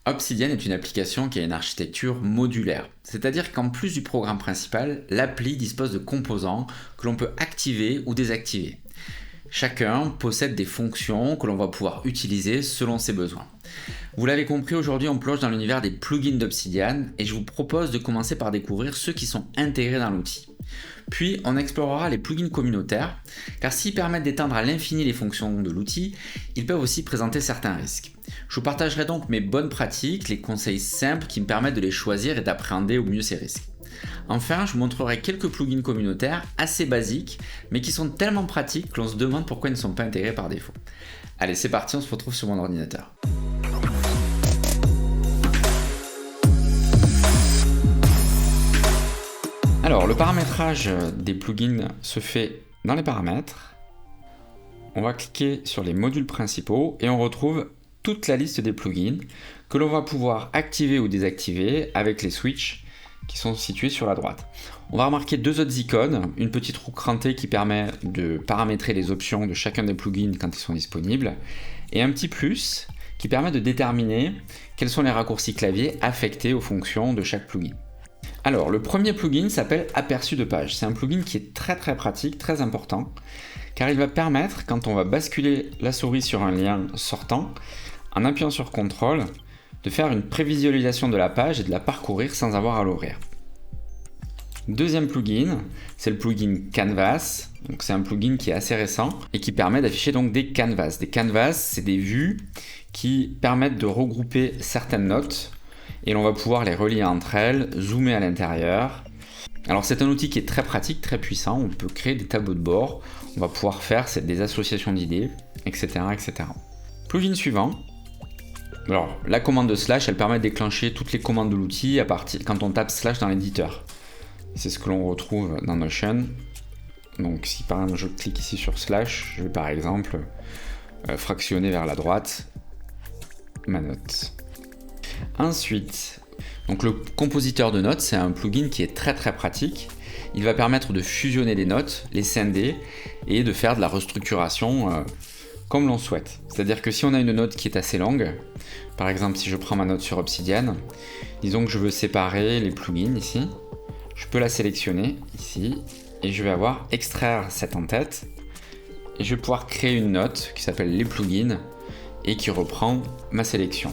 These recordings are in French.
Obsidian est une application qui a une architecture modulaire, c'est-à-dire qu'en plus du programme principal, l'appli dispose de composants que l'on peut activer ou désactiver. Chacun possède des fonctions que l'on va pouvoir utiliser selon ses besoins. Vous l'avez compris, aujourd'hui on plonge dans l'univers des plugins d'Obsidian et je vous propose de commencer par découvrir ceux qui sont intégrés dans l'outil. Puis on explorera les plugins communautaires, car s'ils permettent d'étendre à l'infini les fonctions de l'outil, ils peuvent aussi présenter certains risques. Je vous partagerai donc mes bonnes pratiques, les conseils simples qui me permettent de les choisir et d'appréhender au mieux ces risques. Enfin, je vous montrerai quelques plugins communautaires assez basiques, mais qui sont tellement pratiques que l'on se demande pourquoi ils ne sont pas intégrés par défaut. Allez, c'est parti, on se retrouve sur mon ordinateur. Alors, le paramétrage des plugins se fait dans les paramètres. On va cliquer sur les modules principaux et on retrouve toute la liste des plugins que l'on va pouvoir activer ou désactiver avec les switches qui sont situés sur la droite. On va remarquer deux autres icônes, une petite roue crantée qui permet de paramétrer les options de chacun des plugins quand ils sont disponibles, et un petit plus qui permet de déterminer quels sont les raccourcis clavier affectés aux fonctions de chaque plugin. Alors, le premier plugin s'appelle Aperçu de page. C'est un plugin qui est très pratique, très important, car il va permettre, quand on va basculer la souris sur un lien sortant, en appuyant sur CTRL, de faire une prévisualisation de la page et de la parcourir sans avoir à l'ouvrir. Deuxième plugin, c'est le plugin Canvas. Donc c'est un plugin qui est assez récent et qui permet d'afficher donc des canvas. Des canvas, c'est des vues qui permettent de regrouper certaines notes et l'on va pouvoir les relier entre elles, zoomer à l'intérieur. Alors c'est un outil qui est très pratique, très puissant. On peut créer des tableaux de bord, on va pouvoir faire des associations d'idées, etc., etc. Plugin suivant. Alors, la commande de slash, elle permet de déclencher toutes les commandes de l'outil quand on tape slash dans l'éditeur. C'est ce que l'on retrouve dans Notion. Donc, si par exemple je clique ici sur slash, je vais par exemple fractionner vers la droite ma note. Ensuite, donc le compositeur de notes, c'est un plugin qui est très pratique. Il va permettre de fusionner les notes, les scinder et de faire de la restructuration comme l'on souhaite. C'est-à-dire que si on a une note qui est assez longue, par exemple si je prends ma note sur Obsidian, disons que je veux séparer les plugins ici, je peux la sélectionner ici et je vais avoir extraire cette en-tête et je vais pouvoir créer une note qui s'appelle les plugins et qui reprend ma sélection.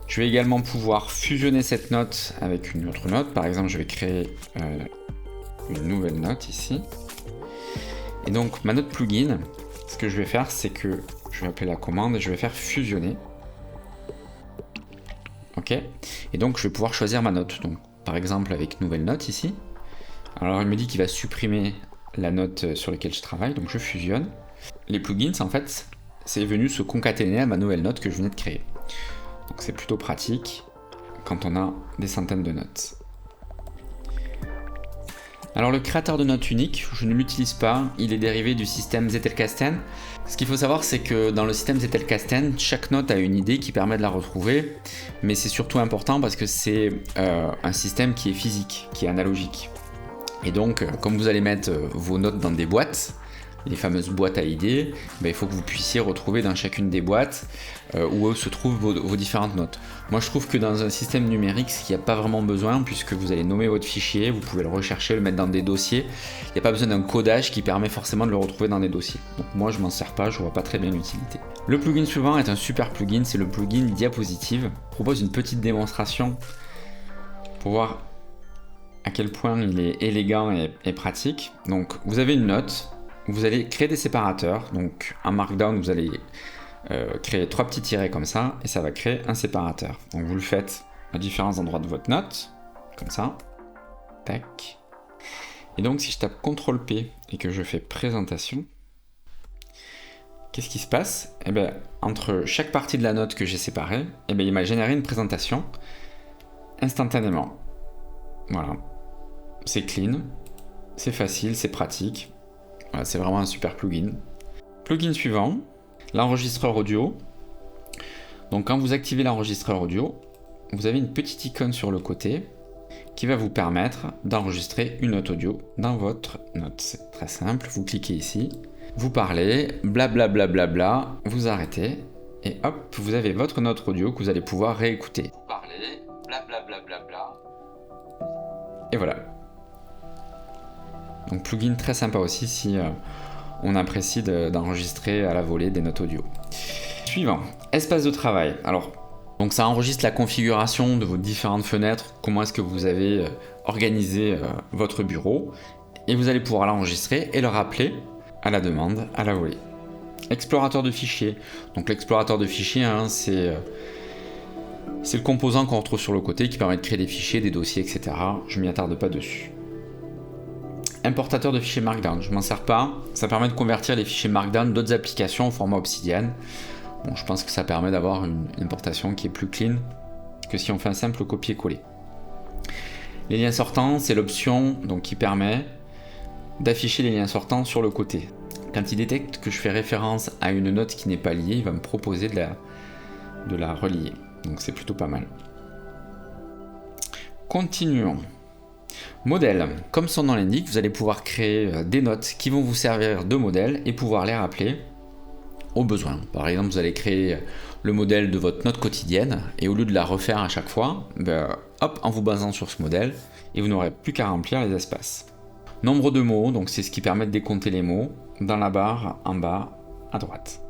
Je vais également pouvoir fusionner cette note avec une autre note. Par exemple, je vais créer une nouvelle note ici. Et donc ma note plugin, ce que je vais faire, c'est que je vais appeler la commande et je vais faire fusionner. Ok. Et donc je vais pouvoir choisir ma note. Donc par exemple avec nouvelle note ici. Alors il me dit qu'il va supprimer la note sur laquelle je travaille, donc je fusionne. Les plugins, en fait, c'est venu se concaténer à ma nouvelle note que je venais de créer. Donc c'est plutôt pratique quand on a des centaines de notes. Alors le créateur de notes unique, je ne l'utilise pas, il est dérivé du système Zettelkasten. Ce qu'il faut savoir, c'est que dans le système Zettelkasten, chaque note a une idée qui permet de la retrouver, mais c'est surtout important parce que c'est un système qui est physique, qui est analogique. Et donc, comme vous allez mettre vos notes dans des boîtes, les fameuses boîtes à idées, il faut que vous puissiez retrouver dans chacune des boîtes où se trouvent vos différentes notes. Moi je trouve que dans un système numérique, il n'y a pas vraiment besoin, puisque vous allez nommer votre fichier, vous pouvez le rechercher, le mettre dans des dossiers. Il n'y a pas besoin d'un codage qui permet forcément de le retrouver dans des dossiers. Donc moi je m'en sers pas, je vois pas très bien l'utilité. Le plugin suivant est un super plugin, c'est le plugin Diapositive. Il propose une petite démonstration pour voir à quel point il est élégant et pratique. Donc vous avez une note. Vous allez créer des séparateurs, donc en Markdown vous allez créer 3 petits tirets comme ça et ça va créer un séparateur. Donc vous le faites à différents endroits de votre note, comme ça, tac. Et donc si je tape CTRL-P et que je fais présentation, qu'est-ce qui se passe ? Entre chaque partie de la note que j'ai séparée, il m'a généré une présentation instantanément. Voilà, c'est clean, c'est facile, c'est pratique. Voilà, c'est vraiment un super plugin. Plugin suivant, l'enregistreur audio. Donc quand vous activez l'enregistreur audio, vous avez une petite icône sur le côté qui va vous permettre d'enregistrer une note audio dans votre note. C'est très simple, vous cliquez ici, vous parlez, blablabla, vous arrêtez Et hop, vous avez votre note audio que vous allez pouvoir réécouter. Vous parlez, blablabla. Et voilà. Donc plugin très sympa aussi si on apprécie d'enregistrer à la volée des notes audio. Suivant, espace de travail. Alors, donc ça enregistre la configuration de vos différentes fenêtres, comment est-ce que vous avez organisé votre bureau, et vous allez pouvoir l'enregistrer et le rappeler à la demande, à la volée. Explorateur de fichiers. Donc l'explorateur de fichiers, c'est le composant qu'on retrouve sur le côté qui permet de créer des fichiers, des dossiers, etc. Je m'y attarde pas dessus. Importateur de fichiers Markdown, je m'en sers pas. Ça permet de convertir les fichiers Markdown d'autres applications au format Obsidian. Bon, je pense que ça permet d'avoir une importation qui est plus clean que si on fait un simple copier-coller. Les liens sortants, c'est l'option donc, qui permet d'afficher les liens sortants sur le côté. Quand il détecte que je fais référence à une note qui n'est pas liée, il va me proposer de la relier. Donc c'est plutôt pas mal. Continuons. Modèle. Comme son nom l'indique, vous allez pouvoir créer des notes qui vont vous servir de modèle et pouvoir les rappeler au besoin. Par exemple, vous allez créer le modèle de votre note quotidienne et au lieu de la refaire à chaque fois, hop, en vous basant sur ce modèle, et vous n'aurez plus qu'à remplir les espaces. Nombre de mots, donc c'est ce qui permet de décompter les mots dans la barre en bas à droite.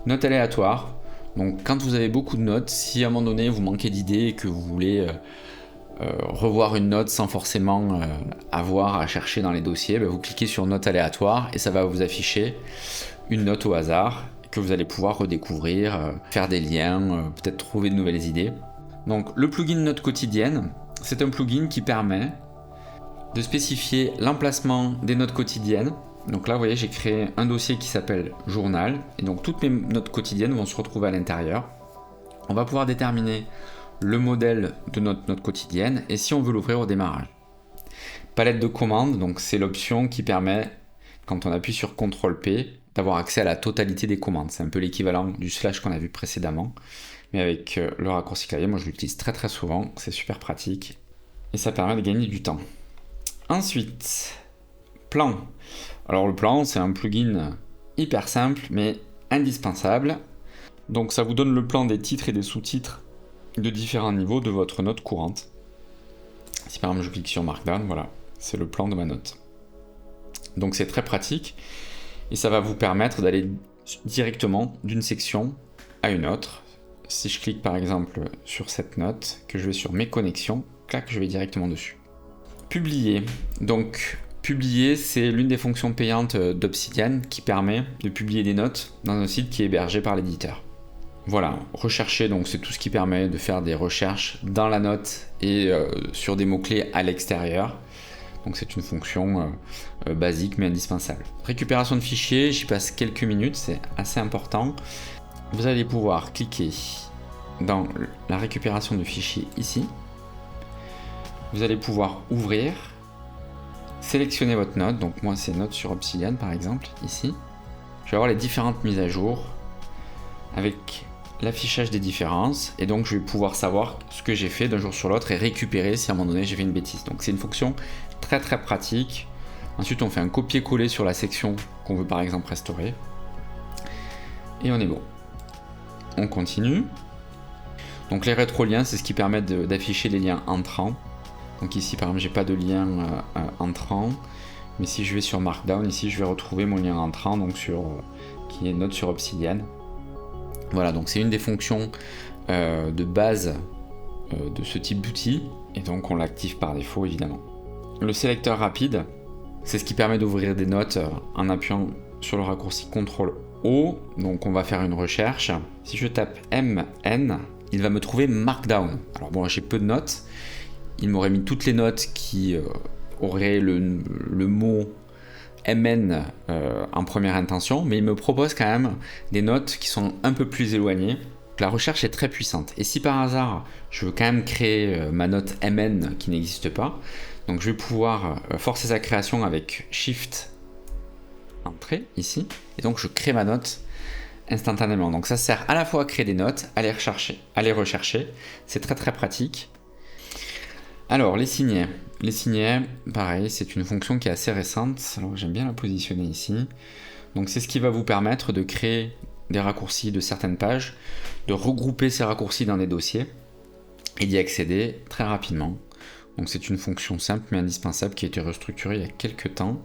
Note aléatoire. Donc quand vous avez beaucoup de notes, si à un moment donné vous manquez d'idées et que vous voulez revoir une note sans forcément avoir à chercher dans les dossiers, vous cliquez sur note aléatoire et ça va vous afficher une note au hasard que vous allez pouvoir redécouvrir, faire des liens, peut-être trouver de nouvelles idées. Donc le plugin note quotidienne, c'est un plugin qui permet de spécifier l'emplacement des notes quotidiennes. Donc là, vous voyez, j'ai créé un dossier qui s'appelle journal, et donc toutes mes notes quotidiennes vont se retrouver à l'intérieur. On va pouvoir déterminer le modèle de notre note quotidienne, et si on veut l'ouvrir au démarrage. Palette de commandes, donc c'est l'option qui permet, quand on appuie sur CTRL-P, d'avoir accès à la totalité des commandes. C'est un peu l'équivalent du slash qu'on a vu précédemment, mais avec le raccourci clavier, moi je l'utilise très très souvent, c'est super pratique, et ça permet de gagner du temps. Ensuite, plan. Alors le plan, c'est un plugin hyper simple, mais indispensable. Donc ça vous donne le plan des titres et des sous-titres de différents niveaux de votre note courante. Si par exemple je clique sur Markdown, voilà, c'est le plan de ma note. Donc c'est très pratique, et ça va vous permettre d'aller directement d'une section à une autre. Si je clique par exemple sur cette note, que je vais sur mes connexions, clac, je vais directement dessus. Publier. Donc, publier, c'est l'une des fonctions payantes d'Obsidian qui permet de publier des notes dans un site qui est hébergé par l'éditeur. Voilà, rechercher, donc c'est tout ce qui permet de faire des recherches dans la note et sur des mots-clés à l'extérieur. Donc c'est une fonction basique mais indispensable. Récupération de fichiers, j'y passe quelques minutes, c'est assez important. Vous allez pouvoir cliquer dans la récupération de fichiers ici. Vous allez pouvoir ouvrir, sélectionner votre note, donc moi c'est note sur Obsidian par exemple, ici. Je vais avoir les différentes mises à jour avec l'affichage des différences, et donc je vais pouvoir savoir ce que j'ai fait d'un jour sur l'autre et récupérer si à un moment donné j'ai fait une bêtise. Donc c'est une fonction très très pratique. Ensuite on fait un copier-coller sur la section qu'on veut par exemple restaurer, et on est bon. On continue. Donc les rétroliens, c'est ce qui permet d'afficher les liens entrants. Donc ici par exemple j'ai pas de lien entrant, mais si je vais sur Markdown, ici je vais retrouver mon lien entrant, donc qui est note sur Obsidian. Voilà, donc c'est une des fonctions de base de ce type d'outil, et donc on l'active par défaut évidemment. Le sélecteur rapide, c'est ce qui permet d'ouvrir des notes en appuyant sur le raccourci CTRL-O, donc on va faire une recherche. Si je tape MN, il va me trouver Markdown. Alors bon, j'ai peu de notes, il m'aurait mis toutes les notes qui auraient le mot MN en première intention, mais il me propose quand même des notes qui sont un peu plus éloignées. La recherche est très puissante, et si par hasard je veux quand même créer ma note MN qui n'existe pas, donc je vais pouvoir forcer sa création avec Shift Entrée ici, et donc je crée ma note instantanément. Donc ça sert à la fois à créer des notes, à les rechercher, c'est très très pratique. Alors les signets. Les signets, pareil, c'est une fonction qui est assez récente, alors j'aime bien la positionner ici. Donc c'est ce qui va vous permettre de créer des raccourcis de certaines pages, de regrouper ces raccourcis dans des dossiers et d'y accéder très rapidement. Donc c'est une fonction simple mais indispensable qui a été restructurée il y a quelques temps.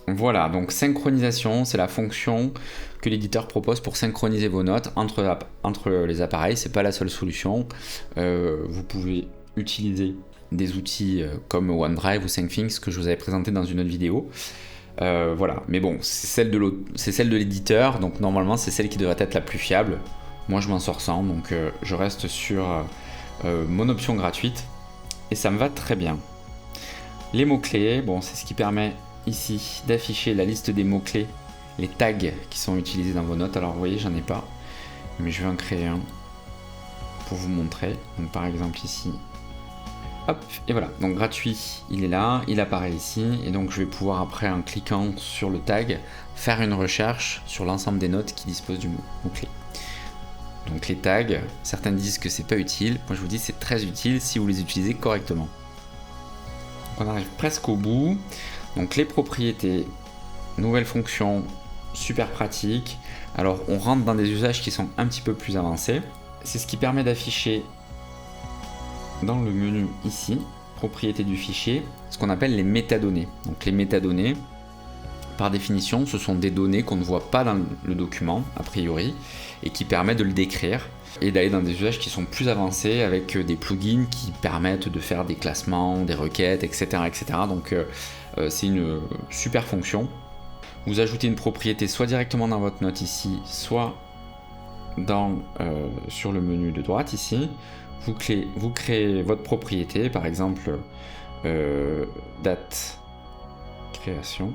Voilà, donc synchronisation, c'est la fonction que l'éditeur propose pour synchroniser vos notes entre les appareils. C'est pas la seule solution. Vous pouvez utiliser des outils comme OneDrive ou ThinkThings que je vous avais présenté dans une autre vidéo. Voilà, mais bon, c'est celle de l'éditeur, donc normalement c'est celle qui devrait être la plus fiable. Moi je m'en sors sans, donc je reste sur mon option gratuite et ça me va très bien. Les mots-clés, bon, c'est ce qui permet ici d'afficher la liste des mots-clés, les tags qui sont utilisés dans vos notes. Alors vous voyez, j'en ai pas, mais je vais en créer un pour vous montrer. Donc par exemple ici, hop, et voilà, donc gratuit, il est là, il apparaît ici, et donc je vais pouvoir après, en cliquant sur le tag, faire une recherche sur l'ensemble des notes qui disposent du mot-clé. Donc les tags, certains disent que c'est pas utile, moi je vous dis c'est très utile si vous les utilisez correctement. Donc on arrive presque au bout. Donc les propriétés, nouvelles fonctions, super pratique. Alors on rentre dans des usages qui sont un petit peu plus avancés. C'est ce qui permet d'afficher dans le menu ici, propriété du fichier, ce qu'on appelle les métadonnées. Donc les métadonnées, par définition, ce sont des données qu'on ne voit pas dans le document, a priori, et qui permettent de le décrire et d'aller dans des usages qui sont plus avancés avec des plugins qui permettent de faire des classements, des requêtes, etc. etc. Donc c'est une super fonction. Vous ajoutez une propriété soit directement dans votre note ici, soit sur le menu de droite ici. Vous créez votre propriété, par exemple date création.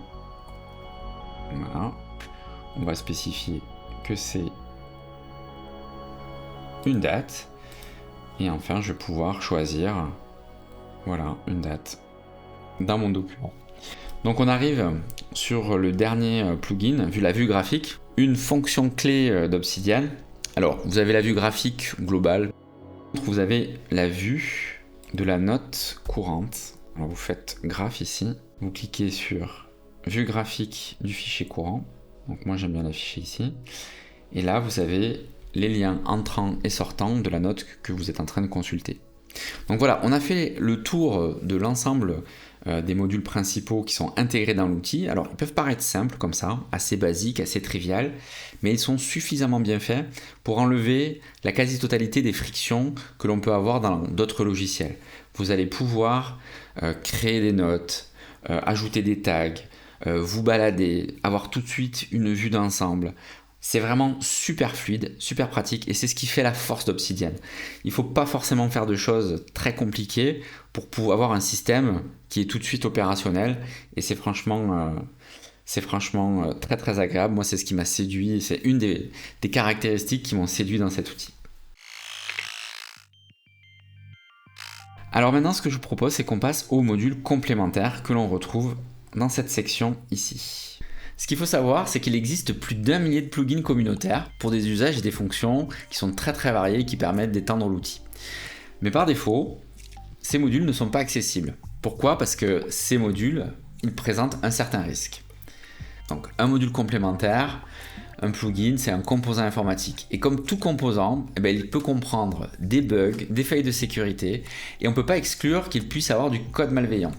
Voilà. On va spécifier que c'est une date. Et enfin, je vais pouvoir choisir, voilà, une date dans mon document. Donc on arrive sur le dernier plugin, la vue graphique, une fonction clé d'Obsidian. Alors, vous avez la vue graphique globale, vous avez la vue de la note courante. Alors vous faites graph ici, vous cliquez sur vue graphique du fichier courant. Donc moi j'aime bien l'afficher ici. Et là vous avez les liens entrants et sortants de la note que vous êtes en train de consulter. Donc voilà, on a fait le tour de l'ensemble des modules principaux qui sont intégrés dans l'outil. Alors ils peuvent paraître simples comme ça, assez basiques, assez triviales, mais ils sont suffisamment bien faits pour enlever la quasi-totalité des frictions que l'on peut avoir dans d'autres logiciels. Vous allez pouvoir créer des notes, ajouter des tags, vous balader, avoir tout de suite une vue d'ensemble. C'est vraiment super fluide, super pratique et c'est ce qui fait la force d'Obsidian. Il ne faut pas forcément faire de choses très compliquées pour pouvoir avoir un système qui est tout de suite opérationnel et c'est franchement très très agréable. Moi c'est ce qui m'a séduit, c'est une des caractéristiques qui m'ont séduit dans cet outil. Alors maintenant ce que je vous propose c'est qu'on passe aux modules complémentaires que l'on retrouve dans cette section ici. Ce qu'il faut savoir, c'est qu'il existe plus d'1 millier de plugins communautaires pour des usages et des fonctions qui sont très très variés et qui permettent d'étendre l'outil. Mais par défaut, ces modules ne sont pas accessibles. Pourquoi ? Parce que ces modules, ils présentent un certain risque. Donc un module complémentaire, un plugin, c'est un composant informatique. Et comme tout composant, il peut comprendre des bugs, des failles de sécurité, et on ne peut pas exclure qu'il puisse avoir du code malveillant.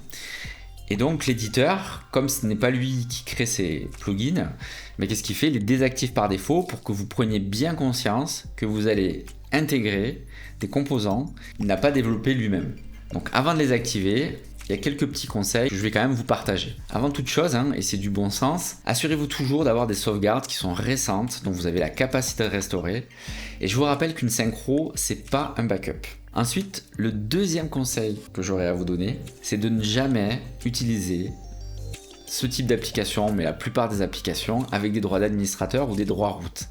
Et donc l'éditeur, comme ce n'est pas lui qui crée ces plugins, qu'est-ce qu'il fait ? Il les désactive par défaut pour que vous preniez bien conscience que vous allez intégrer des composants qu'il n'a pas développés lui-même. Donc avant de les activer, il y a quelques petits conseils que je vais quand même vous partager. Avant toute chose, et c'est du bon sens, assurez-vous toujours d'avoir des sauvegardes qui sont récentes, dont vous avez la capacité de restaurer. Et je vous rappelle qu'une synchro, c'est pas un backup. Ensuite, le deuxième conseil que j'aurais à vous donner, c'est de ne jamais utiliser ce type d'application, mais la plupart des applications, avec des droits d'administrateur ou des droits root.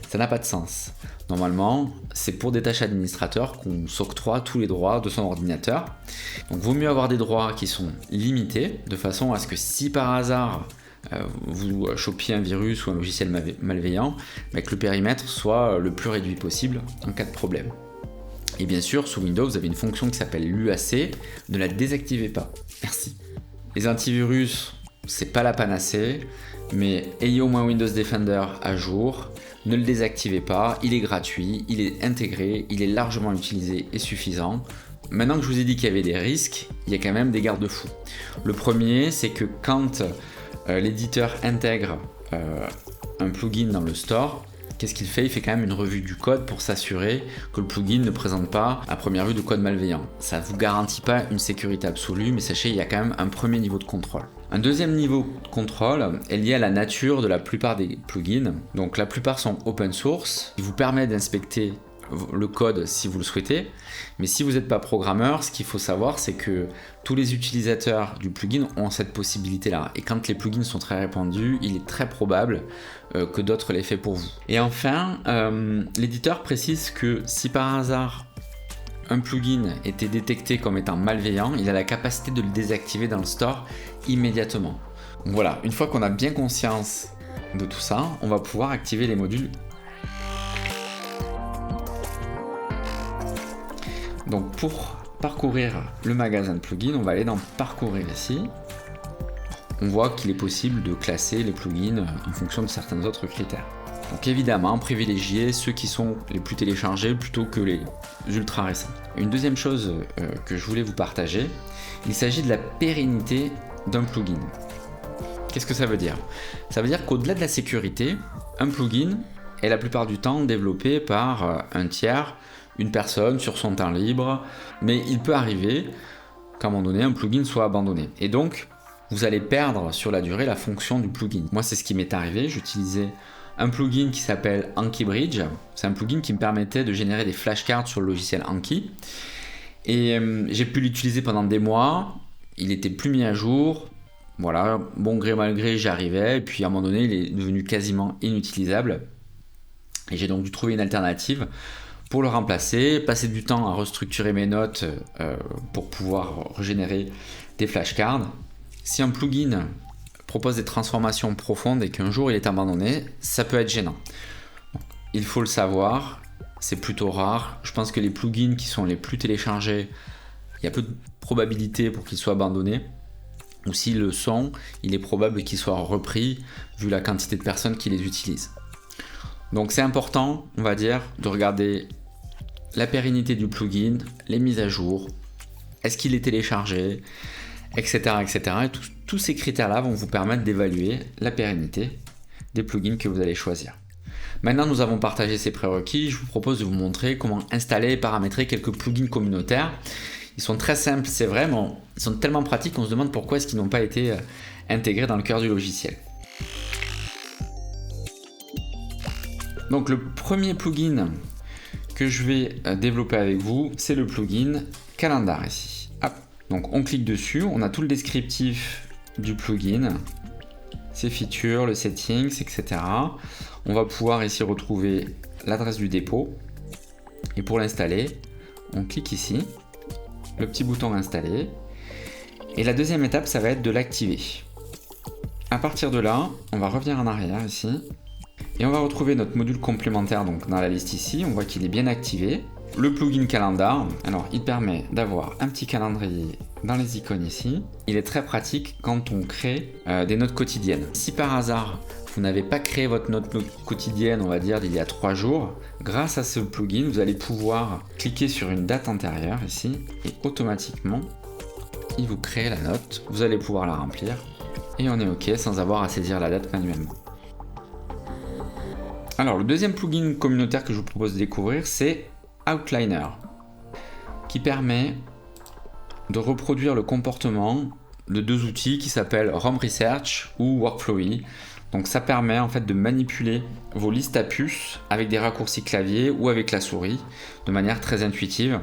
Ça n'a pas de sens. Normalement, c'est pour des tâches administrateurs qu'on s'octroie tous les droits de son ordinateur. Donc, vaut mieux avoir des droits qui sont limités, de façon à ce que si par hasard vous chopiez un virus ou un logiciel malveillant, que le périmètre soit le plus réduit possible en cas de problème. Et bien sûr, sous Windows, vous avez une fonction qui s'appelle l'UAC, ne la désactivez pas. Merci. Les antivirus, c'est pas la panacée. mais ayez au moins Windows Defender à jour, ne le désactivez pas, il est gratuit, il est intégré, il est largement utilisé et suffisant. Maintenant que je vous ai dit qu'il y avait des risques, il y a quand même des garde-fous. Le premier, c'est que quand l'éditeur intègre un plugin dans le store, qu'est-ce qu'il fait? Il fait quand même une revue du code pour s'assurer que le plugin ne présente pas à première vue de code malveillant. Ça ne vous garantit pas une sécurité absolue, mais sachez qu'il y a quand même un premier niveau de contrôle. Un deuxième niveau de contrôle est lié à la nature de la plupart des plugins. Donc la plupart sont open source, qui vous permet d'inspecter le code si vous le souhaitez, mais si vous n'êtes pas programmeur, ce qu'il faut savoir, c'est que tous les utilisateurs du plugin ont cette possibilité là, et quand les plugins sont très répandus, il est très probable que d'autres l'aient fait pour vous. Et enfin, l'éditeur précise que si par hasard un plugin était détecté comme étant malveillant, il a la capacité de le désactiver dans le store immédiatement. Donc voilà, une fois qu'on a bien conscience de tout ça, on va pouvoir activer les modules. Donc pour parcourir le magasin de plugins, on va aller dans parcourir ici. On voit qu'il est possible de classer les plugins en fonction de certains autres critères. Donc évidemment, privilégier ceux qui sont les plus téléchargés plutôt que les ultra récents. Une deuxième chose que je voulais vous partager, il s'agit de la pérennité d'un plugin. Qu'est-ce que ça veut dire? Ça veut dire qu'au-delà de la sécurité, un plugin est la plupart du temps développé par un tiers, une personne sur son temps libre, mais il peut arriver qu'à un moment donné, un plugin soit abandonné. Et donc, vous allez perdre sur la durée la fonction du plugin. Moi, c'est ce qui m'est arrivé. J'utilisais un plugin qui s'appelle Anki Bridge. C'est un plugin qui me permettait de générer des flashcards sur le logiciel Anki. Et j'ai pu l'utiliser pendant des mois. Il n'était plus mis à jour. Voilà, bon gré mal gré, j'y arrivais. Et puis à un moment donné, il est devenu quasiment inutilisable. Et j'ai donc dû trouver une alternative pour le remplacer, passer du temps à restructurer mes notes pour pouvoir régénérer des flashcards. Si un plugin propose des transformations profondes et qu'un jour il est abandonné, ça peut être gênant. Il faut le savoir, c'est plutôt rare. Je pense que les plugins qui sont les plus téléchargés, il y a peu de probabilité pour qu'ils soient abandonnés. Ou s'ils le sont, il est probable qu'ils soient repris vu la quantité de personnes qui les utilisent. Donc c'est important, on va dire, de regarder la pérennité du plugin, les mises à jour, est-ce qu'il est téléchargé, etc. etc. Et tous ces critères-là vont vous permettre d'évaluer la pérennité des plugins que vous allez choisir. Maintenant, nous avons partagé ces prérequis. Je vous propose de vous montrer comment installer et paramétrer quelques plugins communautaires. Ils sont très simples, c'est vrai, mais ils sont tellement pratiques qu'on se demande pourquoi est-ce qu'ils n'ont pas été intégrés dans le cœur du logiciel. Donc le premier plugin que je vais développer avec vous, c'est le plugin Calendar ici. Hop. Donc on clique dessus, on a tout le descriptif du plugin, ses features, le settings, etc. On va pouvoir ici retrouver l'adresse du dépôt. Et pour l'installer, on clique ici, le petit bouton installer. Et la deuxième étape, ça va être de l'activer. À partir de là, on va revenir en arrière ici. Et on va retrouver notre module complémentaire donc dans la liste ici. On voit qu'il est bien activé. Le plugin Calendar, alors il permet d'avoir un petit calendrier dans les icônes ici. Il est très pratique quand on crée des notes quotidiennes. Si par hasard vous n'avez pas créé votre note quotidienne, on va dire d'il y a 3 jours, grâce à ce plugin, vous allez pouvoir cliquer sur une date antérieure ici et automatiquement il vous crée la note. Vous allez pouvoir la remplir et on est OK sans avoir à saisir la date manuellement. Alors le deuxième plugin communautaire que je vous propose de découvrir, c'est Outliner, qui permet de reproduire le comportement de deux outils qui s'appellent ROM Research ou Workflowy. Donc ça permet en fait de manipuler vos listes à puces avec des raccourcis clavier ou avec la souris de manière très intuitive.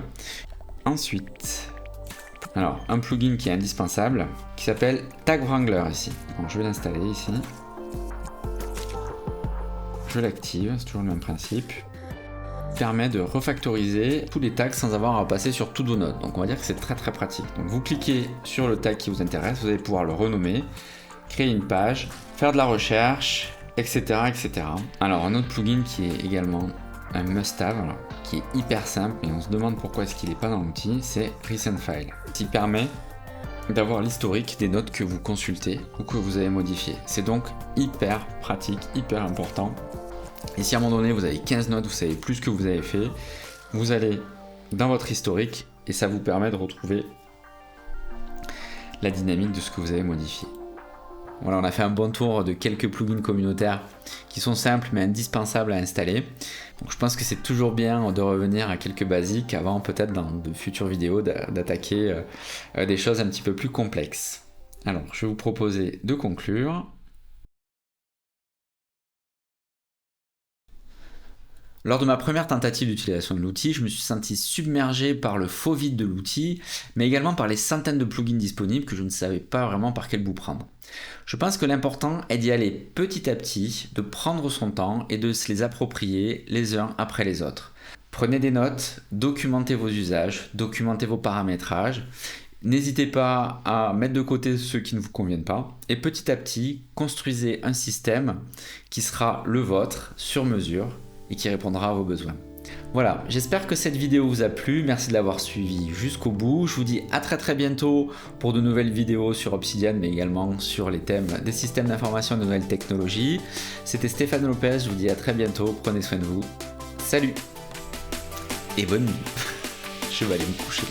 Ensuite, alors un plugin qui est indispensable qui s'appelle Tag Wrangler ici. Donc je vais l'installer ici. Je l'active, c'est toujours le même principe. Il permet de refactoriser tous les tags sans avoir à passer sur toutes vos notes. Donc on va dire que c'est très très pratique. Donc vous cliquez sur le tag qui vous intéresse, vous allez pouvoir le renommer, créer une page, faire de la recherche, etc. etc. Alors un autre plugin qui est également un must-have, qui est hyper simple, et on se demande pourquoi est-ce qu'il n'est pas dans l'outil, c'est Recent File, qui permet d'avoir l'historique des notes que vous consultez ou que vous avez modifiées. C'est donc hyper pratique, hyper important. Et si à un moment donné vous avez 15 notes, vous savez plus ce que vous avez fait, vous allez dans votre historique et ça vous permet de retrouver la dynamique de ce que vous avez modifié. Voilà, on a fait un bon tour de quelques plugins communautaires qui sont simples mais indispensables à installer. Donc je pense que c'est toujours bien de revenir à quelques basiques avant peut-être dans de futures vidéos d'attaquer des choses un petit peu plus complexes. Alors je vais vous proposer de conclure. Lors de ma première tentative d'utilisation de l'outil, je me suis senti submergé par le faux vide de l'outil, mais également par les centaines de plugins disponibles que je ne savais pas vraiment par quel bout prendre. Je pense que l'important est d'y aller petit à petit, de prendre son temps et de se les approprier les uns après les autres. Prenez des notes, documentez vos usages, documentez vos paramétrages. N'hésitez pas à mettre de côté ceux qui ne vous conviennent pas et petit à petit, construisez un système qui sera le vôtre sur mesure et qui répondra à vos besoins. Voilà, j'espère que cette vidéo vous a plu, merci de l'avoir suivi jusqu'au bout. Je vous dis à très bientôt pour de nouvelles vidéos sur Obsidian, mais également sur les thèmes des systèmes d'information et de nouvelles technologies. C'était Stéphane Lopez, je vous dis à très bientôt, prenez soin de vous. Salut et bonne nuit. Je vais aller me coucher.